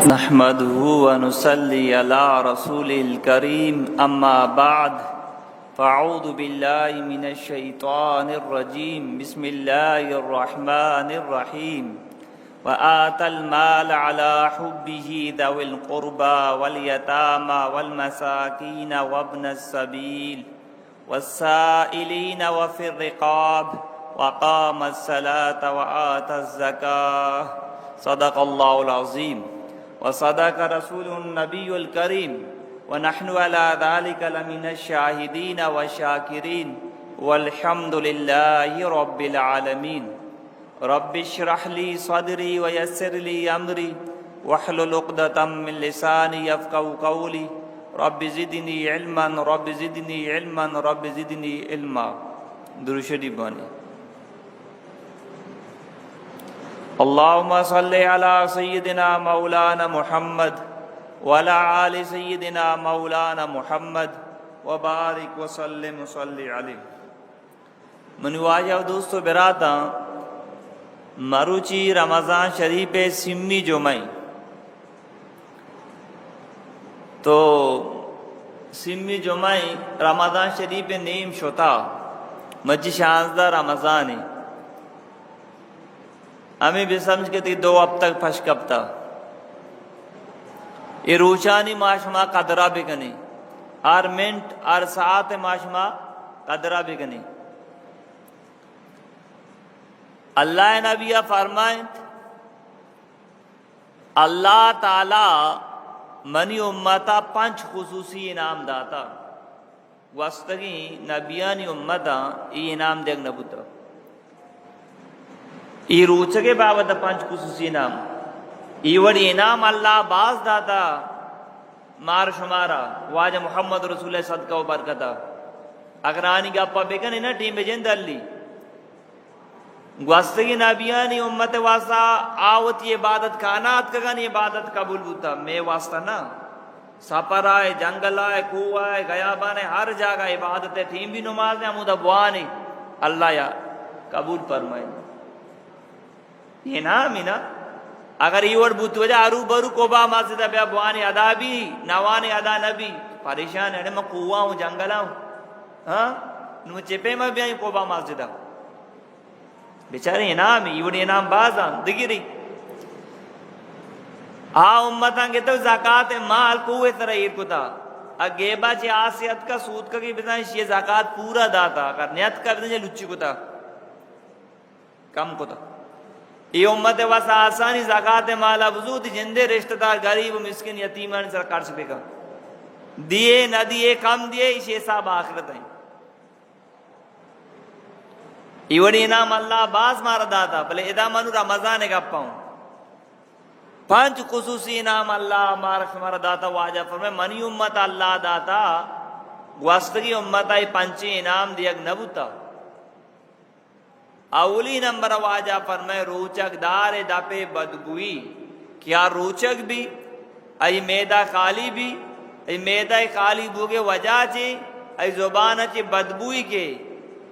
नहमदुहु व नुसल्ली अला रसूलिल करीम अम्मा बाद फ़अऊज़ु बिल्लाहि मिनश शैतानिर रजीम बिस्मिल्लाहिर रहमानिर रहीम व आतल माल अला हुब्बिही दविल क़ुरबा वल यतामा वल मसाकीन वब्नस सबील वस्साइलीन व फिर रिक़ाब व क़ामस सलात व आतज़ ज़काह सदक़ल्लाहुल अज़ीम व सदक़ रसूलुन नबियुल करीम व नहनु अला ज़ालिका लमिनश शाहिदीन व शाकिरीन वल्हम्दुलिल्लाहि रब्बिल आलमीन। रब्बिश्रह ली सदरी व यस्सिर ली अमरी वहलुल उक़दतम मिन लिसानी यफ़क़हू क़ौली रब्बि ज़िदनी इल्मन रब्बि ज़िदनी इल्मन रब्बि ज़िदनी इल्मा। दुरूद शरीफ पढ़ें। अल्लाहुम्मा सल्लि अला सय्यिदिना मौलाना मुहम्मद व अला आलि सय्यिदिना मौलाना मुहम्मद व बारिक व सल्लिम व सल्लि अलैहि। मनुवाजा दोस्तों बिराता मरुची रमज़ान शरीफ सिम्मी जुमाई तो सिम्मी जुमाई रमज़ान शरीफ नीम शोता मज्जी शानदार रमज़ान है हमें भी समझ के 2 अब तक फशकबता ये रोचानी माशमा कदरा बिगनी आर मिनट आर सात माशमा कदरा बिगनी। अल्लाह नबिया फरमाए अल्लाह ताला मनी उम्मता 5 खुसूसी इनाम दाता वस्तगी नबियानी उम्मता ये इनाम देख न पुत्र ఈ రోజుకే బావత 5 ఖుసూసీ ఇనాम ఈవడి ఇనాम अल्लाह बाज दाता मार शुमारा वाज मोहम्मद रसूल सदका व बरकता अगरानी गप्पा बेकन ना टीम बेजन दल्ली ग्वास्तगी नबियानी उम्मत वास्ता आवत ये इबादत कानात कगन इबादत कबूल बुता मैं वास्ता ना सफर आए जंगल आए कुआ आए गयाबान हर जगह इबादत है थीम भी नमाज ने मुदा बुआनी अल्लाह या कबूल फरमाए ये ना मीना अगर ये बुत वजह अरू बरू कोबा मस्जिद ब्या बुआनी अदा भी नवानी अदा नबी परेशान है मैं कुआ हूँ जंगल हूँ हाँ नु चेपे में भी कोबा मस्जिद बेचारे इनाम इवड़ी इनाम बाजा दिगिरी आ उम्मता के तो ज़कात माल कुए तरह ये कुता अगेबा चे आसियत का सूद का की बिना ये ज़कात पूरा दाता अगर नियत का बिना लुच्ची कुता कम कुता ये उम्मत वसा आसानी ज़कात माल अवजूद जिंदे रिश्तेदार गरीब मिस्किन यतीमन सरकार से बेगा दिए न दिए कम दिए इस हिसाब आखिरत है इवड़ी इनाम अल्लाह बास मार दाता भले इदा मनु रमज़ान का पाऊं 5 खुसूसी इनाम अल्लाह मार दाता वाजा फरमाए मनी उम्मत अल्लाह दाता वास्तगी उम्मत आई 5 इनाम दिया नबुता अवली नंबर वाजा फरमाए रोचक दार दापे बदगुई क्या रोचक भी आई मैदा खाली भी आई मैदा खाली बुगे वजह चे आई जुबान चे बदबुई के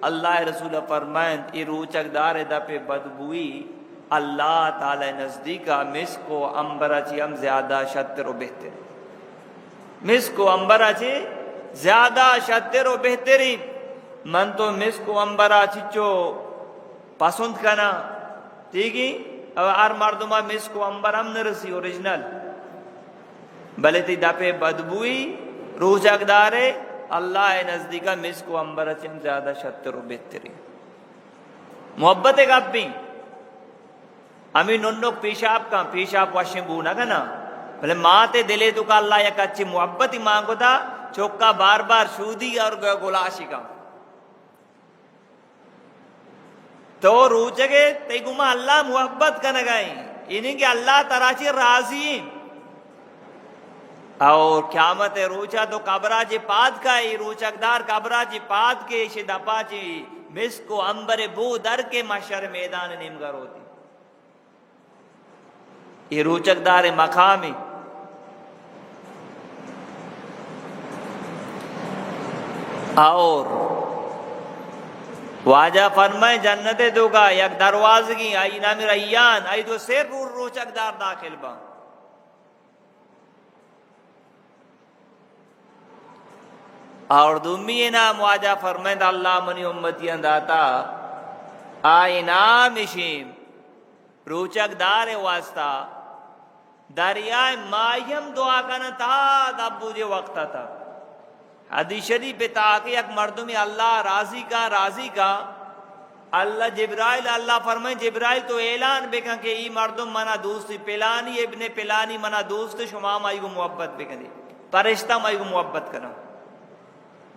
अल्लाह रसूल फरमाए ये रोचक दार दापे बदबुई अल्लाह ताला नजदीका मिस्को अंबरा चे हम ज्यादा शतर बेहतर मिस्को अंबरा चे ज्यादा शतर बेहतरी मन तो मिस्को अंबरा चिचो पसंद करना ठीक है अब आर मर्दुमा मिस को अंबरम नरसी ओरिजिनल भले ती दापे बदबुई रोजकदारे अल्लाह नजदीका मिस को अंबर चम ज्यादा शतर बेहतरी मोहब्बत एक आप भी हमें नन्नो पेशाब वाशिंग बूना का ना भले माते दिले तो का अल्लाह एक अच्छी मोहब्बत ही मांगो था चौका बार बार शूदी और गोलाशी का तो रोचके तेगुमा अल्लाह मोहब्बत का नगाई इन्हीं के अल्लाह तराची राजी और क़यामत रोचा तो कबराजी पाद का ही रोचकदार कबराजी पाद के इसे दपाची मिस को अंबरे बो दर के मशर मैदान निमगर होती ये रोचकदार मकामी और वाजा फरमाए जन्नते दोगा यक दरवाजगी आई नामी रैयान आई तो शेर रोचकदार दाखिल बा और दुम्मी इनाम वाजा फरमाइंद अल्लाह मनी उम्मतियन दाता आ इनाम इशिम रोचक दार वास्ता दरियाए मायम दुआ करना था दब्बू जे वक्त था हदीस शरीफ पे ताकि एक मर्दों में अल्लाह राजी का अल्लाह जिब्राइल अल्लाह फरमाए जिब्राइल तो ऐलान बेका के ई मर्दों मना दोस्ती पिलानी इब्ने पिलानी मना दोस्त शुमा माई को मोहब्बत बेकनी परिश्ता माई को मोहब्बत करा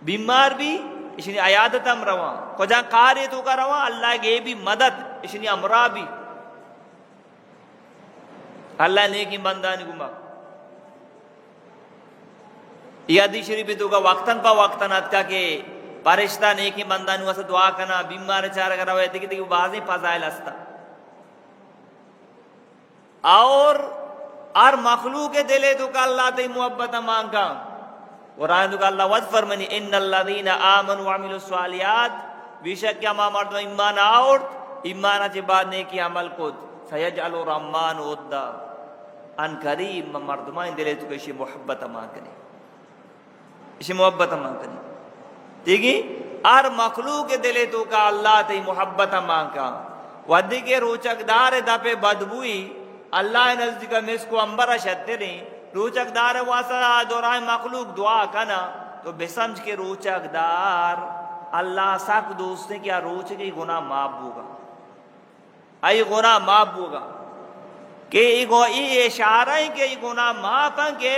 बीमार भी इसने अयादत हम रवा कोजा कार्य तो का रवा अल्लाह के भी मदद इसने अमरा भी अल्लाह ने की बंदा ने गुमा यादी शरीफ तो का वक्तन पा वक्तन अतका के परिश्ता ने की बंदा ने वैसे दुआ करना बीमार चार करा हुआ देखी देखी बाजी फजाइल अस्ता और मखलूक के दिले तो का अल्लाह ते मोहब्बत मांगा और आयत का अल्लाह वज फरमानी इन्नल्लज़ीना आमनु व अमिलुस सालिहात बेशक क्या मर्द ईमान और ईमान के बाद नेकी अमल को सयजअलु रहमान उद्दा अन करीब मर्दमा इन दिले तो किसी मोहब्बत मांगनी इसी मोहब्बत मांगनी ठीक है आर मखलूक के दिले तो का अल्लाह ते मोहब्बत मांगा वदी के रोचकदार दापे बदबुई अल्लाह नजदीक में इसको अंबर शतरे रोचकदार वासा दोराए मखलूक दुआ कना तो बेसमझ के रोचकदार अल्लाह साक दोस्त ने क्या रोच के गुनाह माफ होगा आई गुनाह माफ होगा के ये इशारा है के गुनाह माफ के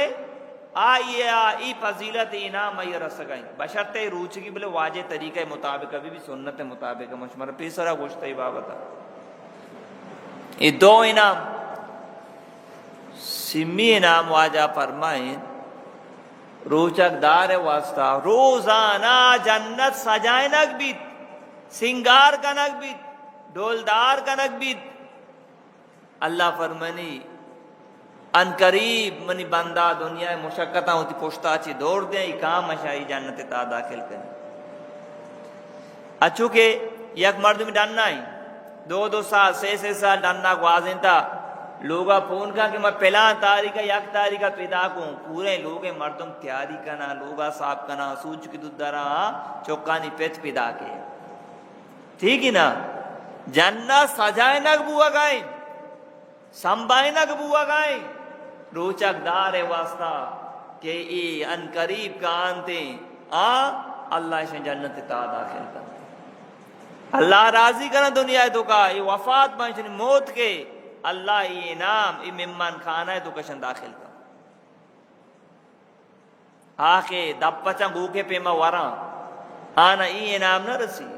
आई फजीलत इनाम आई रसगाई बशर्ते रूच की बोले वाजे तरीके मुताबिक अभी भी सुन्नत मुताबिक मशमर पेसरा गोश्त बाबत ये दो इनाम सिमी इनाम वाजा फरमाए रोचकदार वास्ता रोजाना जन्नत सजाए नक बीत सिंगार का नक बीत डोलदार का नक बीत अल्लाह फरमानी अनकरीब मनी बंदा दुनिया मुशक्कत होती पोश्ता ची दौड़ दे काम अशाई जन्नत ता दाखिल कर अच्छू के यक मर्द में डरना ही दो साल से साल डरना को आजिन था लोगा फोन का कि मैं पहला तारीख यक तारीख पैदा को पूरे लोग मर्दम तैयारी करना लोगा साफ करना सूच की दुदरा चौकानी पेच पैदा के ठीक है ना जन्नत सजाए नक बुआ गाय संभाए नक बुआ गाय रोचकदार है वास्ता के ये अनकरीब का आनते अल्लाह से जन्नत ता दाखिल कर अल्लाह राजी करना दुनिया तो का ये वफात में मौत के अल्लाह ये इनाम ये मेहमान खाना है तो कशन दाखिल कर आके दप्पचा गूके पेमा वरा आना ये इनाम न रसी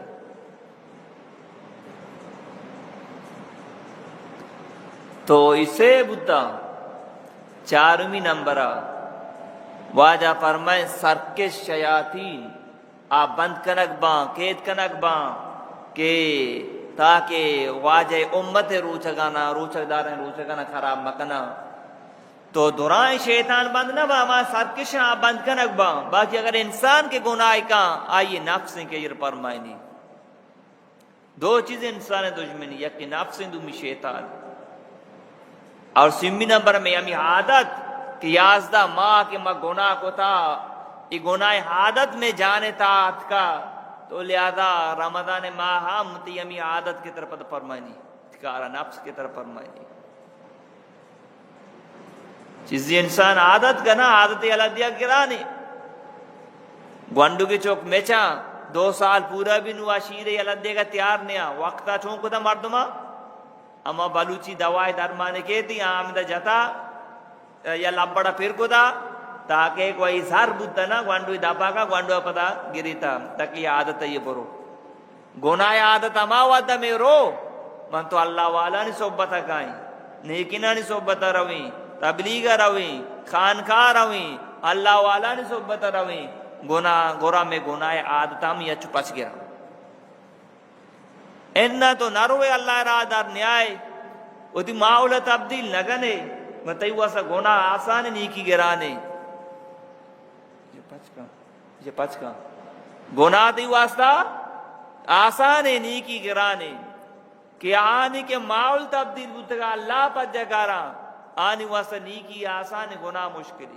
तो इसे बुद्धा चारवीं नंबर वाजा फरमाए सरके शयातीन आप बंद कनक बा केद कनक बा के ताकि वाजे उम्मत रोचगाना खराब मकना तो दुराए शैतान बंद न बा हमारा सरकश आप बंद कनक बा बाकी अगर इंसान के गुनाह का आइए नफ्स के ये फरमायनी दो चीजें इंसान दुश्मनी यकी नफ्स दुमी शैतान और सिम्मी नंबर में हमें आदत कि याजदा माँ के माँ गुनाह को था ये गुनाह आदत में जाने था का तो लिहाजा रमजान माह हम हमें आदत की तरफ फरमानी नफ्स की तरफ फरमानी चीज इंसान आदत का ना आदत अलदिया गिरानी ग्वांडू की चौक मेचा 2 साल पूरा भी नुआ शीरे अलदिया का तैयार नहीं वक्ता चौक था मर्दमा अमा बलूची दवाई दरमाने के थी आमदा जता या लबड़ा फिर को था ताकि कोई सार बुद्ध ना ग्वांडू दबा का ग्वांडू पता गिरी था तक ये आदत है ये बरो गुनाह आदत अमा वादा में रो मन तो अल्लाह वाला ने सोबत गाई नेकिना ने सोबत रवी तबलीग रवी खानखा रवी अल्लाह वाला ने सोबत रवी गुना गोरा में गुनाह आदत हम या चुपच गया इन्ना तो नरोए अल्लाह रादार न्याय उदी माहौल तब्दील लगने मतई वसा गुना आसान नहीं की गिराने ये पचका गुनाह दी वास्ता आसान है नहीं की गिराने कि आने के माहौल तब्दील बुतगा अल्लाह पर जगारा आने वास्ता नहीं की आसान गुनाह मुश्किल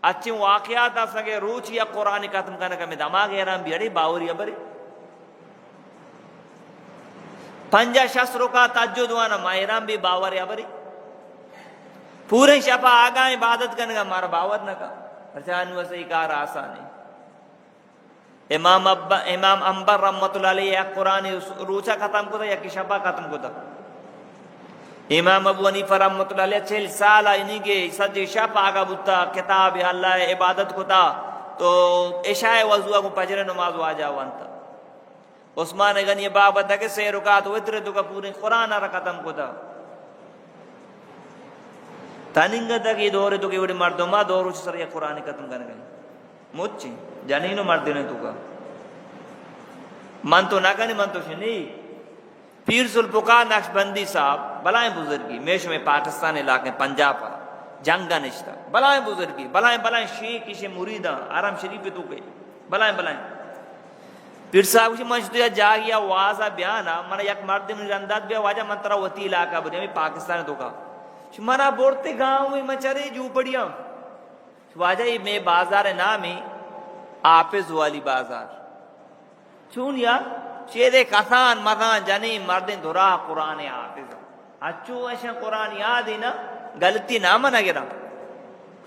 अच्छे वाक़यात असांखे रोज़ या क़ुरान ख़त्म करण में दिमाग़ हैरान बि अड़े बावरी अबरे 50-60 रुका तहज्जुद वाना माहिरान भी बावर अबरे पूरे शफा आगा इबादत करने का मारा बावर न का पहचान वैसे कार आसान है। इमाम अंबर रहमतुल्लाह अलैह या कुरान रोचा खत्म को था या कि शफा खत्म को था। इमाम अबू हनीफा रहमतुल्लाह अलैह 6 साल इन्हीं के सज शफा आगा बुता किताब अल्लाह इबादत को था तो इशाए वज़ुआ को फजर नमाज वाजा वंता उस्मान गनी बाबत के 6 रुकात वित्र तो का पूरे कुरान रा खत्म को था तनिंगदा की दौरे तो के मर्दमा दौर सर या कुरान खत्म करने गए मुच्ची जानी नो मर्द ने तू का मन तो ना कनी मन तो नहीं पीर सुल्फुकार नक्शबंदी साहब बलाएं बुजुर्गी मेश में पाकिस्तान इलाके पंजाब जंगा निश्ता बलाएं बुजुर्गी बलाएं शेख इसे मुरीदा आराम शरीफ पे तू गए बलाएं पीर साहब की मस्जिद जागिया वाजा बयाना मन एक मर्द में अंदाज बे वाजा मंत्रा वती इलाका बने पाकिस्तान तो का मना बोलते गांव में मचरे झूपड़िया वाजा ये मैं बाजार नाम है आफिज वाली बाजार चून या शेरे कसान मदान जानी मर्दे धुरा कुरान आफिज अच्छो ऐसा कुरान याद है ना गलती ना मना गिरा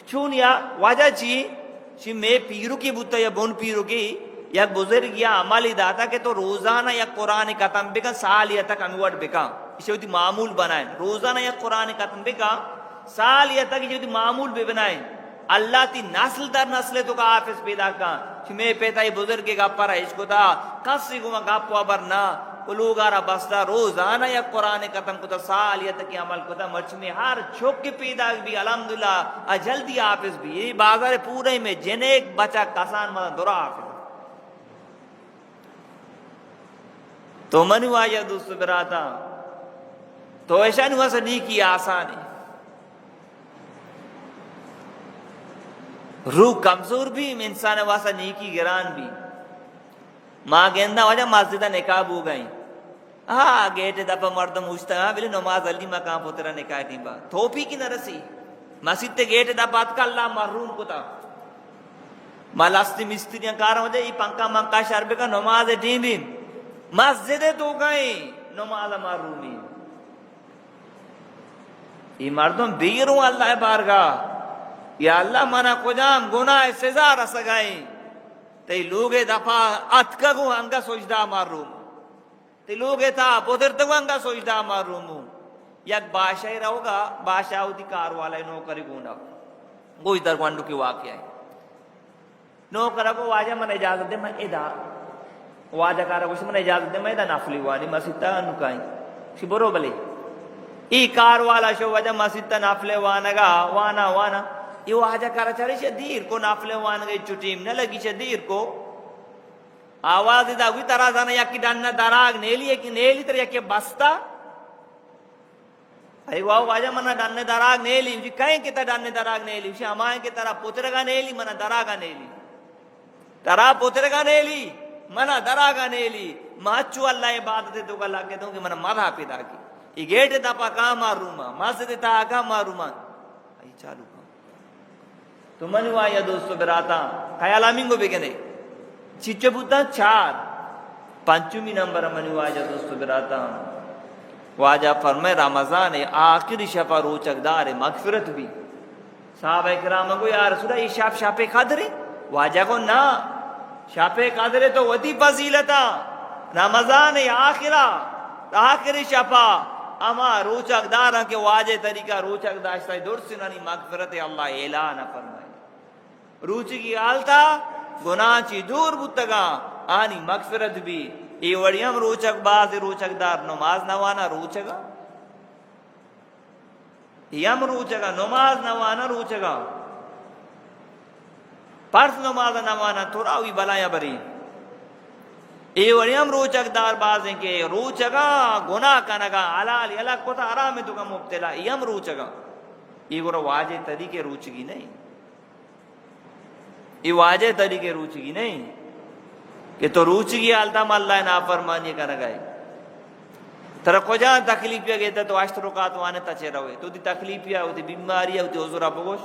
चून या वाजा ची मैं पीरू की बुता या बोन पीरू की या बुजुर्ग या अमली दाता के तो रोजाना या कुरान खत्म बिका साल या तक अनुवाद बिका इसे मामूल बनाए रोजाना या कुरान खत्म बिका साल या तक इसे मामूल भी बनाए अल्लाह ती नस्ल दर नस्ल तो का हाफिज पैदा का मैं पेता ही बुजुर्ग के गप्पा इसको था कसी को गप्पा बरना लोगारा बसता रोजाना या कुरान खत्म को था साल या तक अमल को था मर्च में हर छोक के पैदा भी अल्हम्दुलिल्लाह जल्दी हाफिज भी ये बाजार पूरे में जिने एक बच्चा कसान मतलब दुरा हाफिज तो मनुआ या दोस्त बराता तो ऐसा नहीं हुआ नी की आसान है रूह कमजोर भी इंसान वासा नी की गिरान भी माँ गेंदा वजह मस्जिद निकाब हो गई हाँ गेट दफा मर्द मुश्ता बोले नमाज अली मकाम पोतरा निकाह टीबा थोपी की नरसी मस्जिद ते गेट दफा का अल्लाह महरूम को था मालास्ती मिस्त्रियां कार हो जाए पंखा मंका शर्बे का नमाज टीबी मस्जिद तो गए नमाज महरूमी ये मर्दों बीरों अल्लाह बारगा या अल्लाह मना कुजाम गुनाह सजा रसगाई ते लोगे दफा अतका को अंगा सोचदा मारूम ते लोगे था पोदर तक अंगा सोचदा मारूम यक बादशाह रहोगा बादशाह उदी कार वाला नौकरी गुंडा वो इधर वांडू की वाकया है नौकर को वाजा मन इजाजत दे मैं इदा वाजा कार को मन इजाजत दे मैं इदा नफली वाली मस्जिद अनुकाई सी बरो बले ई कार वाला शो वजह मस्जिद नफले वानगा वाना ये वाजा कार चले शदीर को नफले वानगा चुटीम न लगी शदीर को आवाज इदा हुई तरह जाना या की डन्ना दराग नेली की नेली तर या के बस्ता अरे वाह वाजा मना डन्ने दराग नेली जी कहीं के डन्ने दराग नेली उसे हमारे के तरह पुत्रगा नेली मना दरागा नेली तरह पुत्रगा नेली मना दरागा नेली माचू अल्लाह इबादत तो गला के दूं कि मना मधा पिदा की ये गेट दपा का मारूमा मस्जिद ता का मारूमा आई चालू का तो मनुआ या दोस्तों बराता ख्याल आमिंगो बेगने चिच्चे बुद्धा 4 5वीं नंबर मनुआ या दोस्तों बराता वाजा फरमाए रमजान है आखिरी शफा रोचकदार है मगफिरत भी साहबा इकराम को यार रसूल ये शापे कदरे वाजा को ना शापे कदरे तो वती फजीलता रमजान है आखिरी शफा अमा रोचकदार के वाजे तरीका रोचकदार सही दूर सिनानी मगफिरत अल्लाह ऐलान फरमाए रुचि की आलता गुनाह ची दूर बुतगा आनी मगफिरत भी ये वड़ियम रोचक बाज रोचकदार नमाज नवाना रोचगा यम रोचगा नमाज नवाना रोचगा पर्स नमाज नवाना थोड़ा हुई बलाया बरी ये वड़ियम रोचकदार बाजें के रोचगा गुनाह कनगा हलाल अलग को आराम में तुका मुब्तला यम रोचगा ये वो वाजे तरीके रुचगी नहीं ये वाजे तरीके रुचगी नहीं कि तो रुचि की आलता अल्लाह नाफरमानी कर गए तर को जा तकलीफ गए तो अष्टरुकात वाने तचे रहे तो दी तकलीफ या होती बीमारी होती हुजूर बगोश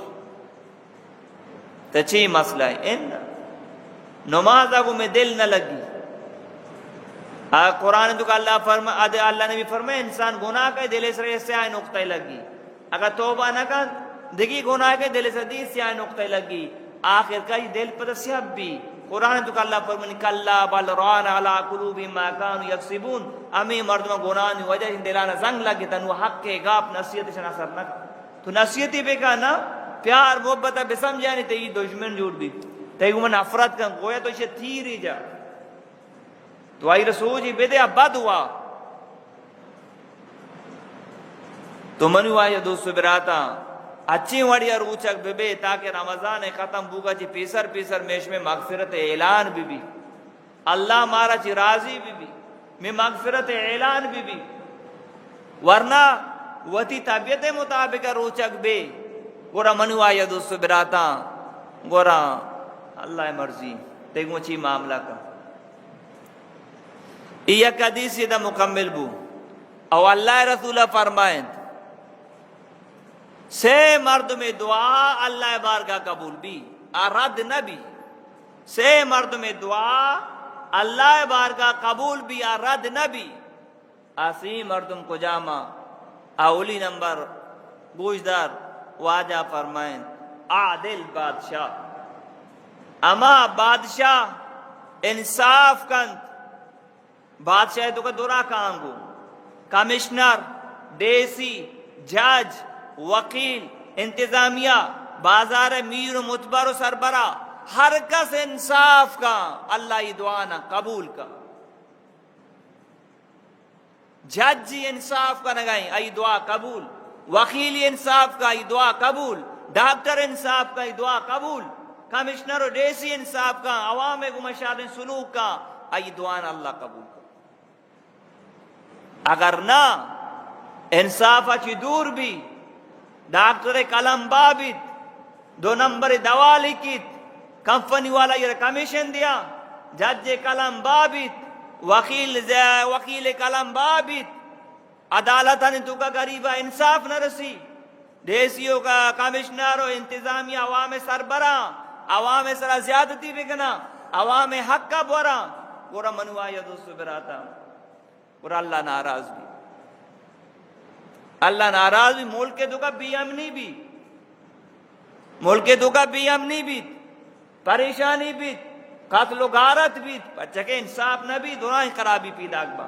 तो ची मसला है इन नमाज को में दिल न लगी। कुरान तो अल्लाह ने भी फरमाया इंसान गुनाह के दिल से आए नुक्ता लगी, अगर तौबा न कर दिगी गुनाह के दिल से दी से आए नुक्ता लगी, आखिर का दिल पर सियाब भी कुरान तो अल्लाह फरमाया कल्ला बल रान अला कुलूबी मा कानू यक्सिबून, अमी मर्दमा गुनाह की वजह दिलाना जंग लगे तन वो हक के गाप नसीहत से असर न तो नसीहती पे का ना प्यार मोहब्बत बेसमझा नहीं तेरी दुश्मन जुड़ भी तेरी उमन नफरत का गोया तो इसे थी रही जा तो आई रसूल जी बेदे अब्बद हुआ तो मनु आया दोस्तों बिराता अच्छी वड़िया रूचक बेबे ताकि रमजान खत्म बुगा ची पीसर पीसर मेश में मगफिरत ऐलान भी अल्लाह मारा ची राजी भी में मगफिरत ऐलान भी वरना वती तबियत मुताबिक रूचक बे गोरा मनु आया दोस्तों बिराता गोरा अल्लाह मर्जी तेगो ची मामला का इया कदी सीधा मुकम्मिल बू और अल्लाह रसूल फरमाए से मर्द में दुआ अल्लाह बारगाह कबूल भी रद्द न भी से मर्द में दुआ अल्लाह बारगाह कबूल भी रद्द न भी आसी मर्दम को जामा अवली नंबर बूझदार वाजा फरमाए आदिल बादशाह अमा बादशाह इंसाफ कंत बादशाह तो का दुरा काम को कमिश्नर देसी जज वकील इंतजामिया बाजार मीर मुतबर सरबरा हर कस इंसाफ का अल्लाह दुआ ना कबूल का जज इंसाफ का नगाई आई दुआ कबूल वकील इंसाफ का आई दुआ कबूल डॉक्टर इंसाफ का आई दुआ कबूल कमिश्नर और देसी इंसाफ का अवाम गुमशाद सुलूक का आई दुआ ना अल्लाह कबूल का अगर ना इंसाफ अच्छी दूर भी डॉक्टर कलम बाबित 2 नंबर दवा लिखित कंपनी वाला ये कमीशन दिया जज कलम बाबित वकील कलम बाबित अदालत ने तुका गरीबा इंसाफ न रसी देसियों का कमिश्नर और इंतजामिया अवाम सरबरा अवाम सरा ज्यादती बिगना अवाम हक का बोरा पूरा मनुआ या दोस्तों बिराता और अल्लाह नाराज भी अल्लाह नाराज भी मुल्क के दुका बेअमनी भी मुल्क के दुका बेअमनी भी परेशानी भी कत्ल गारत भी जगह इंसाफ न भी दोनों खराबी पी दागबा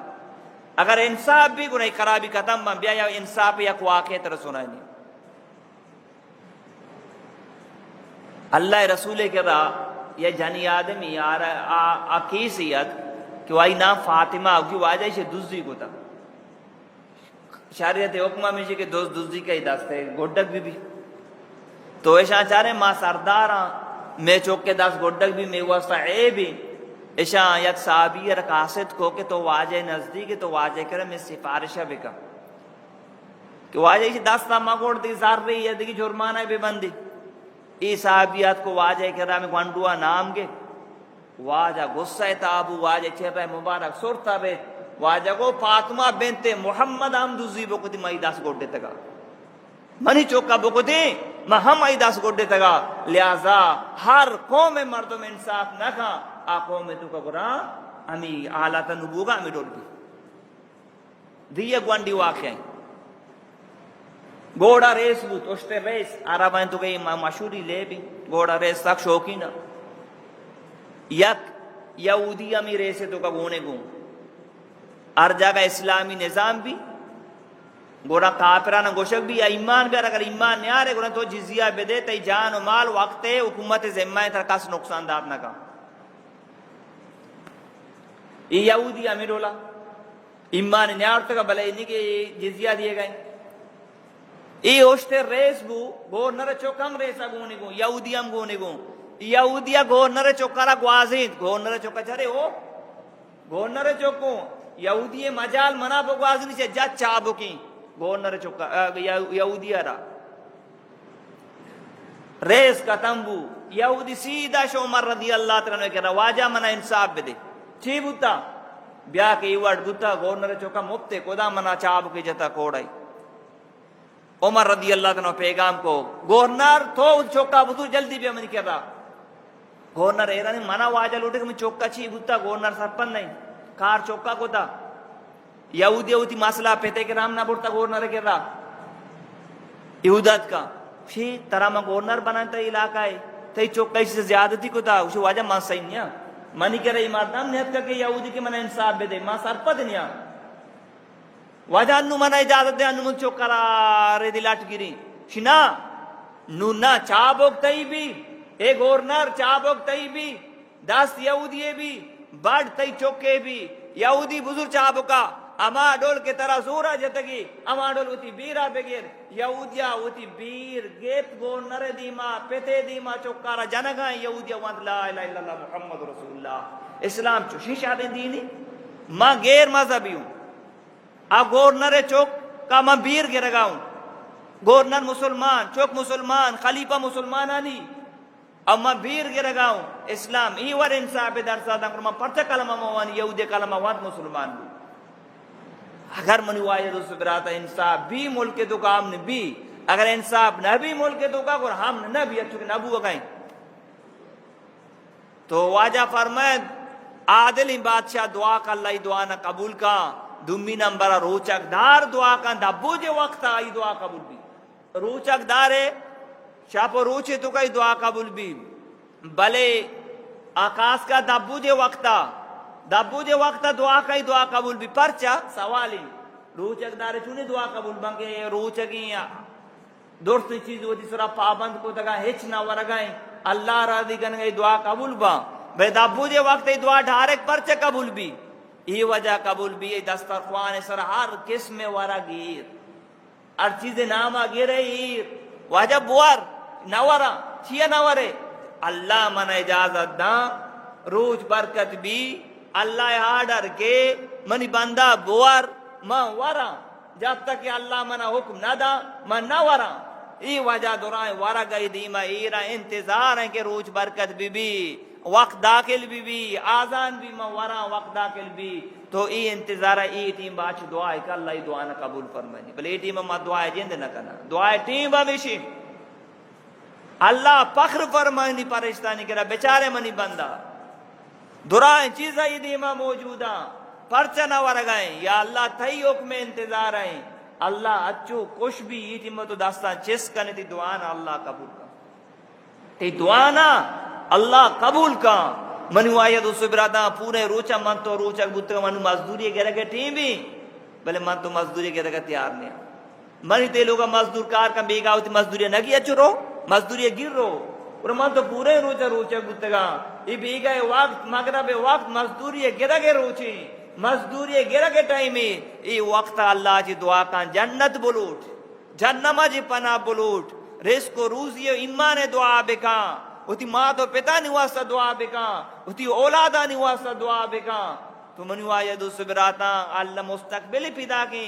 अगर इंसाफ भी गुनाह खराबी खत्म बा बिया या इंसाफ या वाक़े तरह सुना नहीं अल्लाह रसूल के रा ये जनी आदमी यार अकीसियत कि वाई ना फातिमा की वाजा से दुजी को था शरीयत हुक्मा में के दोस्त दुजी का ही दस्ते गोडक भी तो ऐसा चारे माँ सरदार मैं चौक के दस गोडक भी मैं वास्ता ए भी ऐसा यक साबी रकासत को के तो वाजे नजदीक तो वाजे करे मैं सिफारिशा भी का कि वाजे से 10 तमा गोड़ दी जार रही है दी जुर्माना भी बंदी ई साहबियात को वाजे करा में गंडुआ नाम के वाजा गुस्सा ताबू वाजे चेहरा मुबारक सुरता बे वाजा को फातिमा बिनते मोहम्मद आमदुजी बकुती मई 10 गोड्डे तका मनी चौका बकुती हम मई 10 गोड्डे तका लिहाजा हर कौम में मर्दों में इंसाफ न खा आ कौम में तू का बुरा अमी आलाता नुबूगा अमी डोल भी दिया ग्वांडी वाक़या घोड़ा रेस बू तोश्ते रेस आराम तो गई मशहूरी ले भी घोड़ा रेस तक शौकीन यक यहूदी अमी रेसे तो का गोने गो हर जगह इस्लामी निज़ाम भी गोरा काफिराना गोशक भी या ईमान भी अगर ईमान नहीं आ रहे गोरा तो जिजिया बेदे तई जान और माल वक्त हुकूमत ज़िम्मा तरकास नुकसानदार ना का ये यहूदी अमीर होला ईमान नहीं आ रहा भले इन्हीं के जिजिया दिए गए ये ओस्ते रेस बू गवर्नर चौकम रेसा गोने गो यहूदियम गोने गो यहूदिया गवर्नर चौकारा ग्वाजिद गवर्नर चौका चरे हो गवर्नर चौको यहूदी मजाल मना बगवाजनी से जज चाबो की गवर्नर चौका यहूदिया रा रेस का तंबू यहूदी सीधा शो उमर रदी अल्लाह तआला के रवाजा मना इंसाफ दे छी बुता ब्याह के इवड बुता गवर्नर चौका मुफ्ते कोदा मना चाब के जता कोड़ाई उमर रदी अल्लाह तआला पैगाम को गवर्नर तो चौका बुतू जल्दी भी मन कर रहा गवर्नर एरानी मना वाजा लूटे कि चौका छी गुत्ता गवर्नर सरपंच नहीं कार चौका कोता यहूदी यहूदी मसला पेते के राम ना बोलता गवर्नर के रा यहूदत का फिर तरह में गवर्नर बनाता इलाका है तई चौका से ज्यादती को था उसे वाजा मां सही नहीं मनी करे इमारताम नियत करके यहूदी के मना इंसाफ बेदे मां सरपंच नहीं वाजा अन्नु मना इजाजत दे अन्नु मुझ चौका रे दिलाट गिरी शिना नूना चाबोक तई भी ए गवर्नर चाबोक तई भी 10 यहूदी भी बड़ तई चौके भी यहूदी बुजुर्ग चाबोका अमा डोल के तरह सूरा जतगी अमा डोल उती बीरा बेगेर यहूदिया उती बीर गेत गवर्नर दीमा पेते दीमा चौकारा जनगा यहूदिया वंद ला इलाहा इल्लल्लाह मुहम्मद रसूलुल्लाह इस्लाम चो शीशा दे दीनी मां गैर मजहबी हूं आ गवर्नर चौक का मां बीर के लगाऊं गवर्नर मुसलमान चौक मुसलमान खलीफा मुसलमान आनी अब मां बीर के लगाऊं इस्लाम ई वर इंसाफ दरसा दंग मां परचा कलमा मवान यहूदी कलमा वंद मुसलमान अगर मनुवाय रुसबराता इंसाफ भी मुल्क तो काम ने भी अगर इंसाफ न भी मुल्क तो का और हम न भी अच्छे नबू गए तो वाजा फरमाए आदिल बादशाह दुआ का अल्लाह दुआ न कबूल का दुम्मी नंबर रोचक दार दुआ का दब्बू जे वक्त आई दुआ कबूल भी रोचक दारे शापो रोचे तो कई दुआ कबूल भी भले आकाश का दब्बू जे वक्त दुआ कई दुआ कबूल भी परचा सवाली रोचक दारे चुने दुआ कबूल बंगे रोचकी दोस्त चीज वो तीसरा पाबंद को तगा हिच ना वरगाई अल्लाह राजी गन गई दुआ कबूल बा बे दब्बू जे वक्त दुआ डायरेक्ट परचे कबूल भी ये वजह कबूल भी ये दस्तरख्वान सर हर किस्म वारा गिर हर चीज नामा गिरे वजह बुआर नवरा छिया नवरे अल्लाह मन इजाजत दा रोज बरकत भी अल्लाह आर्डर के मनी बंदा बुआर मां वरा जब तक कि अल्लाह मना हुक्म न दा मैं न वरा ये वजह दुराए वरा गई दीमा ईरा इंतजार है कि रोज बरकत भी वक्त दाखिल भी आजान भी मैं वरा वक्त दाखिल भी तो ये इंतजार है ये टीम बाच दुआ है अल्लाह ये दुआ न कबूल फरमानी भले ये टीम में दुआ जिंद न करना दुआ टीम बमिशी अल्लाह फख्र फरमानी परेशानी करा बेचारे मनी बंदा दुराए चीज ये दीमा मौजूदा परचा न वर गए या अल्लाह थई हुक्म इंतजार है अल्लाह अच्छो कुछ भी ये टीम तो दास्तान चेस करने दी दुआ ना अल्लाह कबूल का ते दुआ ना अल्लाह कबूल का मनु आया दोस्तों बिरादा पूरे रोचा मन तो रोचा बुत मनु मजदूरी गिर के टीम भी भले मन तो मजदूरी गिर के तैयार नहीं मनी ते लोग मजदूर कार का बेगा होती मजदूरी नगी अच्छो रो मजदूरी गिर रो और मन तो पूरे रोचा रोचा बुतगा ये बेगा वक्त मगरब वक्त मजदूरी गिर के रोची मजदूरी गिर के टाइम ये वक्त अल्लाह जी दुआ का जन्नत बुलूट जन्नमा जी पना बुलूट रिस्क रूजी ईमान दुआ बेका उती माँ तो पिता निवासा दुआ बेका उती औलादा निवासा दुआ बेका तो मनु आया दोस्तों बिराता अल्लाह मुस्तकबिल पिदा की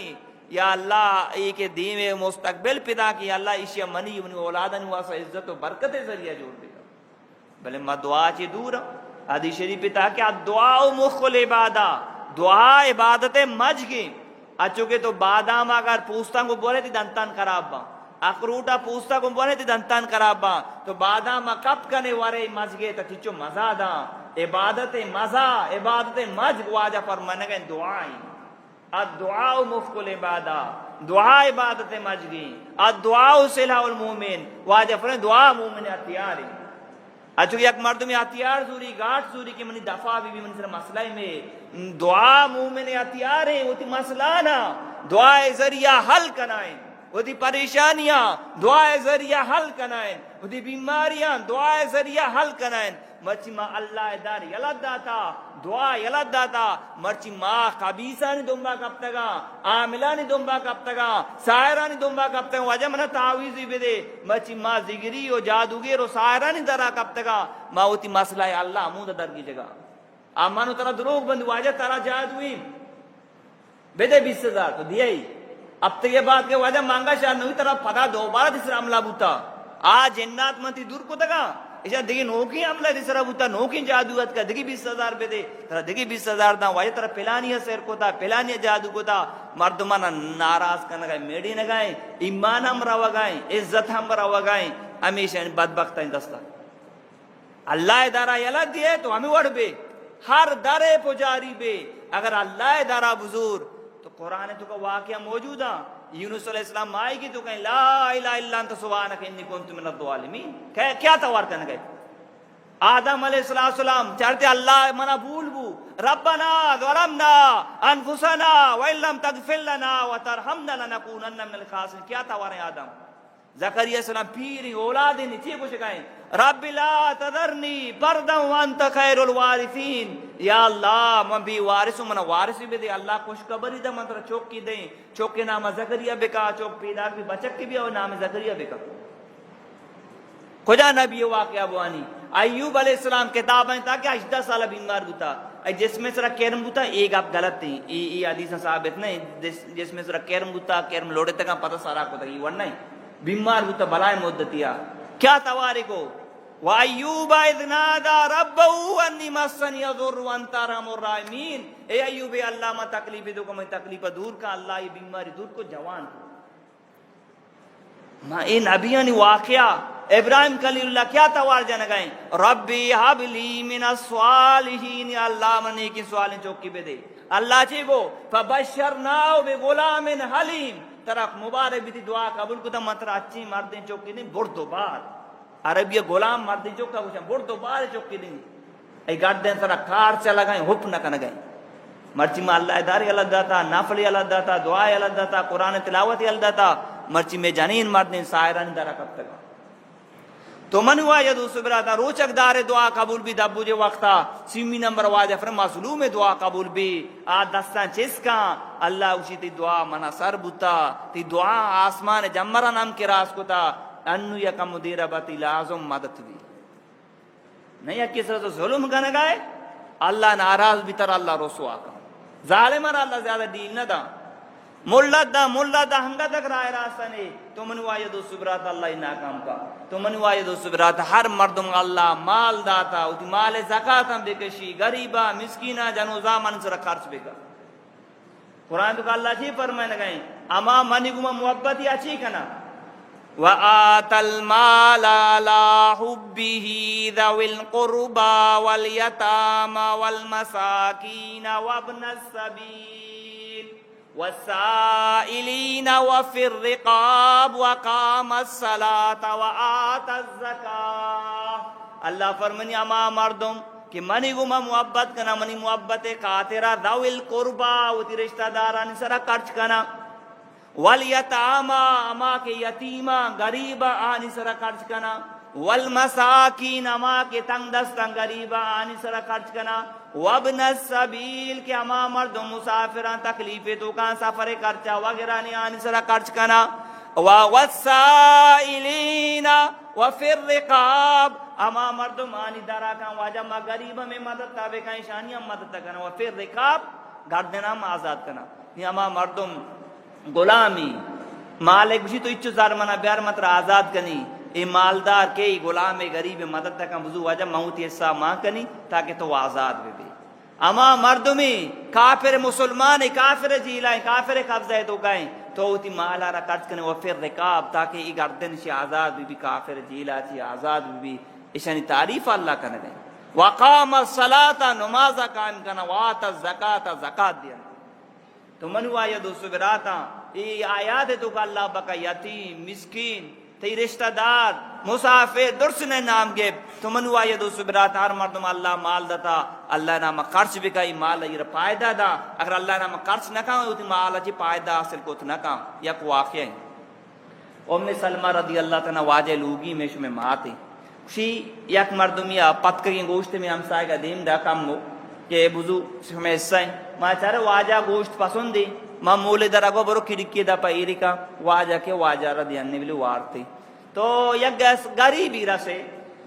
या अल्लाह एक दीन मुस्तकबिल पिदा की अल्लाह इशिया मनी मनु औलादा निवासा इज्जत और बरकत जरिया जोड़ देगा भले मा दुआ ची दूर आदि शरीफ पिता के दुआ मुखल इबादा दुआ इबादत मज की अचुके तो बादाम अगर पूछता को बोले थी दंतान खराब बा अखरूटा पूछता को बोले थी दंतान खराब बा तो बादाम कब कने वारे मज गए तो चिचो मजा दा इबादत मजा इबादत मज वाजा पर मन गए दुआई अदुआ मुफ्कुल इबादा दुआ इबादत मज गई अदुआ सिलाउल मोमिन वाजा पर दुआ मोमिन हथियार अचुके एक मर्द में हथियार सूरी गाठ सूरी की मनी दफा भी मन सर मसला में दुआ मोमिन हथियार है वो मसला ना दुआ जरिया हल कराए उदी परेशानियां दुआ जरिया हल कराए उदी बीमारियां दुआ जरिया हल कराए मर्ची माँ अल्लाह दार यलद दाता दुआ यलद दाता मर्ची माँ कबीसा नि दुम्बा कब तका आमिला नि दुम्बा कब तका सायरा नि दुम्बा कब तक वजह मना तावीज़ बेदे मर्ची माँ जिगरी और जादूगर और सायरा नि दरा कब तका माँ उती मसला है अल्लाह मुंह दर की जगह आ मानो तेरा द्रोग बंद वाजा तेरा जादुई बेदे 20,000 तो दिया ही अब तो ये बात के वजह मांगा शायद नहीं तेरा पता दोबारा तीसरा अमला बुता आज जन्नत मंत्री दूर को तका ऐसा देखिए नौकी अमला तीसरा बुता नौकी जादूत का देखिए 20,000 बेदे तेरा देखिए 20,000 दा वजह तेरा पिलानी है शेर को था पिलानी है जादू को था मर्दमाना नाराज करना गए मेडी न गए ईमान हम रवा गए इज्जत हम रवा गए हमेशा बदबख्त दस्ता अल्लाह दारा अलग दिए तो हमें वड़ बे हर दरे पुजारी बे अगर अल्लाह दारा बुजुर्ग तो कुरान तो का वाकया मौजूद है यूनुस अलैहिस्सलाम आएगी तो कहीं ला इलाहा इल्ला अंत सुब्हानक इन्नी कुन्तु मिनज़ ज़ालिमीन क्या तवार करने गए आदम अलैहिस्सलाम चढ़ते अल्लाह मना भूल बू रब्बना ज़लमना अनफुसना व इल्लम तगफिर लना व तरहमना लनकूनन्ना मिनल खासिरीन क्या तवार है आदम ज़करिया सलाम पीरी औलाद नीचे कुछ कहें रब्बी ला तज़रनी फर्दन व अंत खैरुल वारिसीन या अल्लाह मैं भी वारिस मन वारिस भी दे अल्लाह खुशखबरी दा मंत्र चौकी दे चौके नाम ज़करिया बेका चौक पैदा भी बचक के भी और नाम ज़करिया बेका खुदा नबी वाकया बुआनी अय्यूब अलैहिस्सलाम किताब है ताकि 18 साल बीमार बुता जिसमें सरा केरम बुता एक आप गलत थी ये हदीस साबित नहीं जिसमें सरा केरम बुता केरम लोड़े तक पता सारा को ये वन नहीं बीमार बुता भलाए मुद्दतिया क्या तवारे को वायूब इज़ नादा रब्बहू अन्नी मस्सनी यज़ुर्रु व अंता अर्हमुर राहिमीन ए अय्यूब अल्लाह मा तकलीफ दो को मैं तकलीफ दूर का अल्लाह ये बीमारी दूर को जवान को मां इन नबियां ने वाकया इब्राहिम खलीलुल्लाह क्या तवार जन गए रब्बी हबली मिनस स्वालिहीन अल्लाह मने की सवालें चौकी पे दे अल्लाह चे वो फबशरनाहु बिगुलामिन हलीम तरफ मुबारक भी दुआ कबूल को मंत्र अच्छी मर्दे चौकी नहीं बुर्दो बार अरबिया गुलाम मर्दे चौका कुछ बुर्दो बार चौकी नहीं ए गार्डन सरा कार चला गए हुप न कन गए मर्ची में अल्लाह दारी अलग दाता नाफली अलग दाता दुआ अलग दाता कुरान तिलावत अलग दाता मर्ची में जनीन मर्दे सायरन दरा कब तक तो मन हुआ यदु सुबराता रोचक दारे दुआ कबूल भी दबुजे वक्ता सिमी नंबर वाज फरमा सुलू में दुआ कबूल भी आ दस्ता चिसका अल्लाह उसी ती दुआ मना सर बुता ती दुआ आसमान जम्मरा नाम के रास को था अन्नु या कम मुदीरा बती लाजुम मदद भी नहीं किस तो जुल्म गन गए अल्लाह नाराज भी तर अल्लाह रसुआ का जालिम अल्लाह ज्यादा डील न दा मुल्ला दा हंगा तक राय रास्ता ने तो मनुआ ये दो सुबरात अल्लाह नाकाम का तो मनुआ ये दो सुबरात हर मर्दम अल्लाह माल दाता उति माल ज़कात हम बेकशी गरीबा मिस्कीना जनोजा मन से खर्च बेका कुरान तो अल्लाह जी फरमाने गए अमा मनी गुमा मोहब्बत या अच्छी कना व आतल माल अला हुब्बिही ज़विल कुर्बा वल यतामा वल मसाकीन व इब्नस सबील वसाइलीन व फिर रिकाब व कामस्सलात व आतज़्ज़कात अल्लाह फरमानी अमा मर्दम कि मनी गुमा मोहब्बत कना मनी मोहब्बत खातिरा ज़विल कुर्बा उति रिश्तेदारान सरा खर्च कना वल यतामा अमा के यतीमा गरीबा आनी सरा खर्च कना वल मसाकीन अमा के तंग दस्ता गरीबा आनी सरा खर्च कना वब्नस सबील के अमा मर्द मुसाफिरा तकलीफे तो का सफर खर्चा वगैरह ने आनी सरा खर्च कना वसाइलीना व फिर रिकाब अमा मर्द मानी दरा का वाजमा गरीब में मदद ताबे का ईशानिया मदद करना व फिर रिकाब गर्दना आजाद करना ये अमा मर्दम गुलामी मालिक भी तो इच्छु जार मना प्यार मत आजाद कनी ए मालदार के गुलाम गरीब मदद तक वजू वजह मऊत ऐसा मां कनी ताकि तो आजाद भी अमा मर्द में काफिर मुसलमान काफिर जीला काफिर कब्जा तो गए तो उती मालारा खर्च करने वो फिर रिकाब ताकि ई गर्दन से आजाद भी काफिर जीला थी आजाद भी ईशानी तारीफ अल्लाह करने गए वकाम सलाता नमाजा कायम करना वाता ज़कात ज़कात दिया तो मनुआ ये दो सुबराता ये आयात है तो अल्लाह बका यतीम मिस्कीन ते रिश्तेदार मुसाफिर दुर्स ने नाम गे तो मनुआ ये दो सुबरात हर मर्दम अल्लाह माल दता अल्लाह नाम खर्च भी कई माल ये फायदा दा अगर अल्लाह नाम खर्च न का उती माल अच्छी फायदा हासिल को न का या को वाकया उम्मे सलमा रदी अल्लाह तना वाजे लूगी में शुमे माते शी एक मर्दमिया पतके गोश्त में हम सायगा दीम दा कम के बुजु शुमे सै मा चारे वाजा गोश्त पसंद दी मां मूले दरा को बरो खिड़की दा पैरिका वाजा के वाजा रदी अन्ने बिली वारती तो यक गरीबी रसे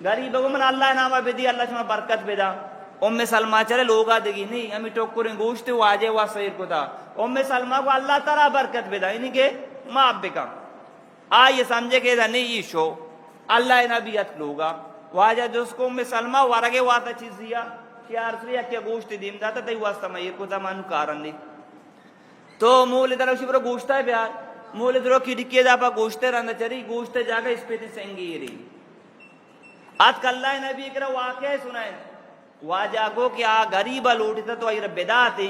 गरीब को मन अल्लाह नामा बेदी अल्लाह से बरकत बेदा उम्मे सलमा चले लोगा देगी नहीं हमें टोकुरे गोश्त वाजे वा सैर को था उम्मे सलमा को अल्लाह ताला बरकत बेदा इन्हीं के माँ बेका आ ये समझे के नहीं ये शो अल्लाह नबीयत लोगा वाजा जिसको उम्मे सलमा वारगे वाता चीज दिया यार श्रेया क्या गोश्त दीम जाता तई वास्ता मैं ये को जमानु कारण नहीं तो मूल इधर उसी पर गोश्त है प्यार मूल इधर खिड़की दा पा गोश्त रंदा चरी गोश्त जागा इस पे सेंगीरी आज कल्ला नबी करा वाक़या सुनाए वाजा को कि आ गरीब लूटता तो अगर बेदाते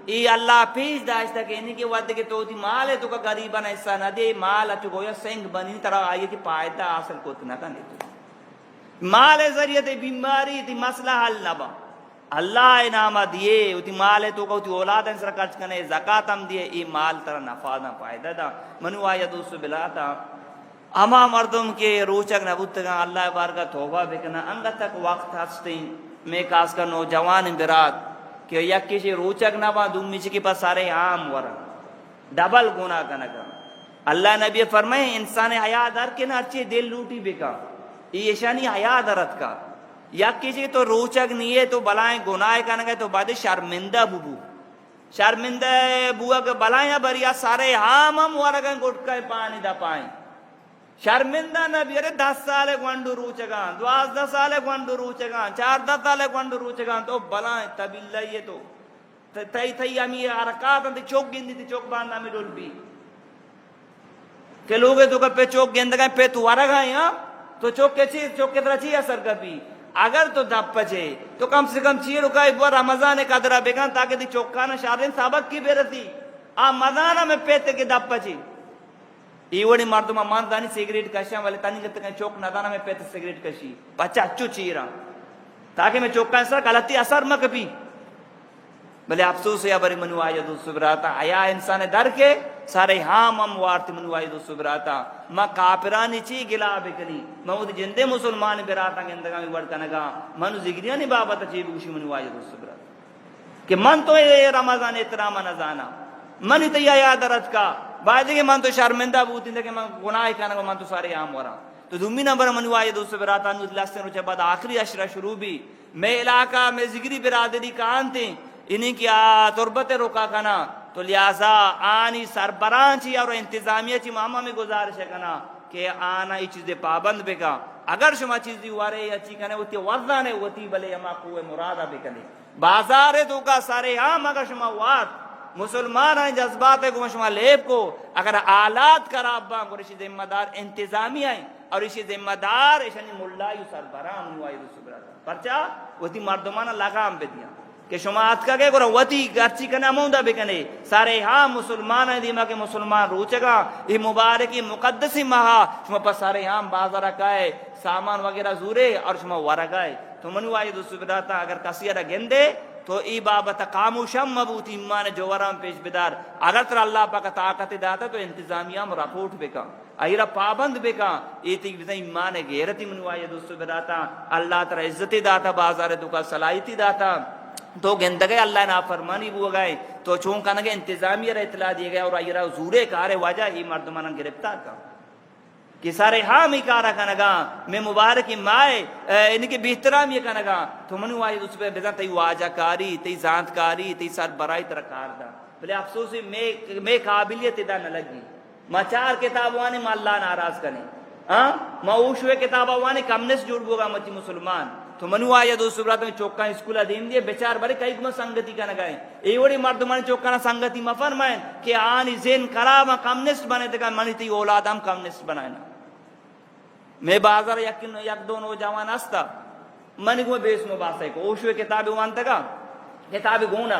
ये अल्लाह पेश दाश्ता के इन्हीं के वद के तो माल है तो का गरीबा ना हिस्सा न दे माल अचु गोया सेंग बनी तरह आई थी पायदा हासिल को ना का नहीं माल है जरिए ते बीमारी थी मसला हल ना बा अल्लाह इनाम दिए उती माल है तो का उती औलाद इंसरा खर्च करने ज़कात हम दिए ये माल तरह नफा ना फायदा था मनु आया दोस्तों बिलाता अमा मर्दों के रोचक नबूत का अल्लाह बार का तौबा बिकना अंग तक वक्त हंसते मैं खास कर नौजवान बिरात कि यक किसी रोचक ना बा दुम मिच के पास सारे आम वरा डबल गुना कना का अल्लाह नबी फरमाए इंसान हया दर के ना अच्छे दिल लूटी बिका ये शानी हया दरत का यक किसी तो रोचक नहीं है तो बलाएं गुनाह कना गए तो बाद शर्मिंदा बुबू शर्मिंदा बुआ के बलाया बरिया सारे हम वरा गुटका पानी दा पाए शर्मिंदा नबी अरे 10 साल गुंडू रूचगा 12 साल गुंडू रूचगा 4 साल गुंडू रूचगा तो बलाएं तबिल्ला ये तो तई तई अमी हरकत अंत चौक गिंदी थी चौक बांधा में डोलबी के लोग तो पे चौक गेंद गए पे तू आ गए हाँ तो चौक के तरह चाहिए असर कभी अगर तो दप पचे तो कम से कम चीर रुका एक बार रमजान कदरा बेगान ताकि दी चौका ना शादिन सबक की बेरती आ मजाना में पेते के दप पची ఈవడి మార్దు మా మాన్ దాని సిగరెట్ కషా वाले तनी जब तक चौक नदाना में पेते सिगरेट कशी बच्चा अच्छू चीरा ताकि मैं चौक का असर गलती असर म कभी भले अफसोस या बरी मनु आया दो सुबराता आया इंसान डर के सारे हाम हम वार्त मनु आया दो सुबराता म काफिरानी ची गिला बिकनी म उद जिंदे मुसलमान बिराता के अंदर में वर्ड कनगा मनु जिगरिया नि बाबत ची बुशी मनु आया दो सुबराता कि मन तो ये रमजान इतराम न जाना मन तैया याद दरज का बाजी के मन तो शर्मिंदा बूती के मन गुनाह करने को मन तो सारे आम वरा तो दुम्मी नंबर मनवाए दोस्तों बिराता नुजलास्ते नुचे बाद आखिरी अशरा शुरू भी मैं इलाका में जिगरी बिरादरी कान थे इन्हीं की तुरबते रोका कना तो लिहाजा आनी सरबरांची और इंतजामिया ची मामा में गुजारिश है कना के आना ये चीजें पाबंद बेका अगर शुमा चीज वारे अच्छी कने होती वजन है होती भले यमा कुए मुरादा बेकने बाजार है तो का सारे हाँ मगर शुमा वात मुसलमान है जज्बात है गुमशमा लेब को अगर आलात खराब बा और इसी जिम्मेदार इंतजामी है और इसी जिम्मेदार इशनी मुल्ला यू सरबराह मुआई सुब्रता परचा वती मर्दमाना लगाम पे दिया कि शुमात का के गोरा वती गर्ची कना मौदा बेकने सारे हाँ मुसलमान है दिमा के मुसलमान रोचगा ये मुबारकी मुकद्दसी महा शुमा पर सारे हाँ बाजार का है सामान वगैरह जूरे और शुमा वरगाए तो मनुआई सुब्रता अगर कसिया गेंदे तो ई बाबत कामुशम मबूत ईमान जोवराम पेश बिदार अगर तर अल्लाह पाक ताकत दाता तो इंतजामिया में रपोर्ट बेका अहिरा पाबंद बेका इति ईमान गैरती मनुआये दोस्तों बिदाता अल्लाह तर इज्जती दाता बाजार दुका सलाहिती दाता तो गेंदगे अल्लाह ना फरमानी बुआ गए तो चौंका नगे इंतजामिया इतला दिए गए और अहिरा जूरे कारे वाजा ही मर्दमाना गिरफ्तार का कि सारे हाँ मी कारा कनगा मैं मुबारक माए इनके बेहतराम ये कनगा तो मनु आई उस पे बेजा तई वाजाकारी तई जानकारी तई सर बराई तरह कार दा बोले अफसोस मैं काबिलियत इदा न लगी मां चार किताब वाने अल्लाह नाराज कने हां मां उशवे किताब वाने कम्युनिस्ट जुड़ बोगा मची मुसलमान तो मनु आया दो सुब्रत में चौका स्कूल अधीन दिए बेचार बड़े कई गुम संगति का नगाए एवड़ी मर्दमान चौका ना संगति मफर मायन कि आनी जेन खराब कम्युनिस्ट बने तक मनी ती औलाद हम कम्युनिस्ट बनाए ना मैं बाजार यकिन यक दो नौजवान अस्ता मन को बेस में बासे को ओशवे किताब वानता का किताब गुना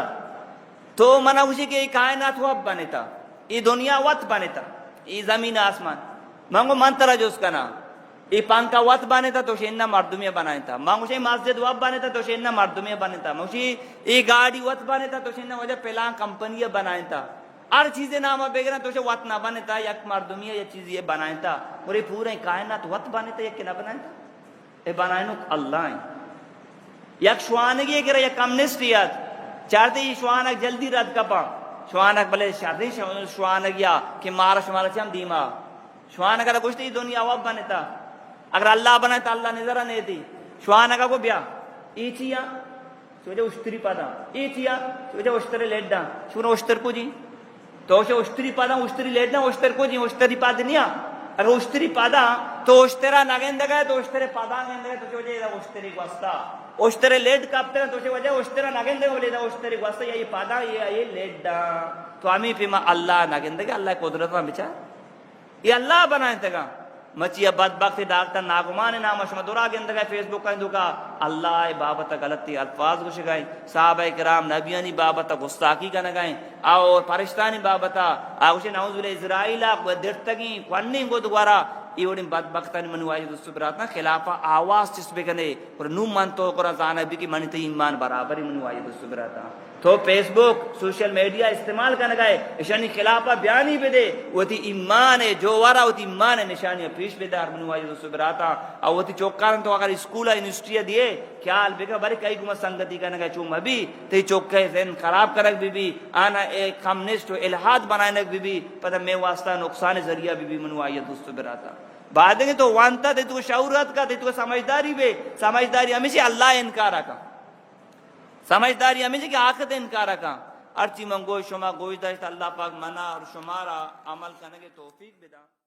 तो मना उसी के कायनात वब बने था ये दुनिया वत बने था ये जमीन आसमान मांगो मंत्रा जो उसका ना ये पंखा वत बने था तो शेन्ना मर्दुमिया बनाए था मांगो से मस्जिद वब बने था तो शेन्ना मर्दुमिया बने था मुझे ये गाड़ी वत बने था तो शेन्ना वजह पहला कंपनियां बनाए था हर चीजें नाम बेगना तो वत ना बने था यक मर्दुमिया ये चीज ये बनाए था और ये पूरे कायनात वत बने था यक ना बनाए था ये बनाए नो अल्लाह यक श्वानगी के यक कम्युनिस्ट याद चाहते ही श्वानक जल्दी रद कपा श्वानक भले शादी श्वानगिया कि मारा शुमारा चम दीमा श्वानक का कुछ दुनिया वब बने था अगर अल्लाह बनाए तो अल्लाह नजर नहीं थी श्वानक को ब्या ईचिया सोचे उस्त्री पदा ईचिया सोचे उस्त्री लेडा शुरू उस्तर को जी तो उस्त्री पदा उस्त्री लेडना उस्तर को जी उस्त्री पद नहीं अगर उस्त्री पदा तो उस्तेरा नगेंद गए तो उस्तेरे पदा गेंद गए तो सोचे उस्त्री वस्ता उस्तेरे लेड कापते तो वजह उस्तेरा नगेंद बोले उस्तेरी वस्ता ये पदा ये लेडा तो अमी फिमा अल्लाह नगेंद अल्लाह कुदरत में बिचार ये अल्लाह बनाए थे मचिया बदबख्त डॉक्टर नागुमान नाम शुमा दुरा के अंदर फेसबुक का दुका अल्लाह बाबत गलती अल्फाज कुछ गए साहब कराम नबियानी बाबत गुस्ताखी का न गए और परिश्तानी बाबत आउशे नौजुल इजराइला दिर्तगी क्वन्नी को दोबारा इवड़ी बदबख्तनी मनुवाई दुस्तुबरातना खिलाफा आवाज चिस्बे कने और नु मन तो करा जाना भी कि मन ते ईमान बराबर ही मनुवाई दुस्तुबराता तो फेसबुक सोशल मीडिया इस्तेमाल करने गए निशानी खिलाफा बयानी पे दे वो थी ईमान है जो वारा वो थी ईमान है निशानी पीछ बेदार मनुवाई दुस्तुबराता और वो थी चौकार तो अगर स्कूल यूनिवर्सिटी दिए क्या बेका बड़े कई गुमा संगति करने गए चुम अभी ते चौके जहन खराब करक बीबी आना एक कम्युनिस्ट इल्हाद बनाने बीबी पता मैं वास्ता नुकसान जरिया बीबी मनुवाई दुस्तुबराता बाद में तो वांता ते तू शऊरत का ते तू समझदारी बे समझदारी हमेशा अल्लाह इनकार का समझदारी हमेशा कि आखिरत इनकार का अर्ची मंगो शुमा गोइश अल्लाह पाक मना और शुमारा अमल करने के तौफीक बिदा।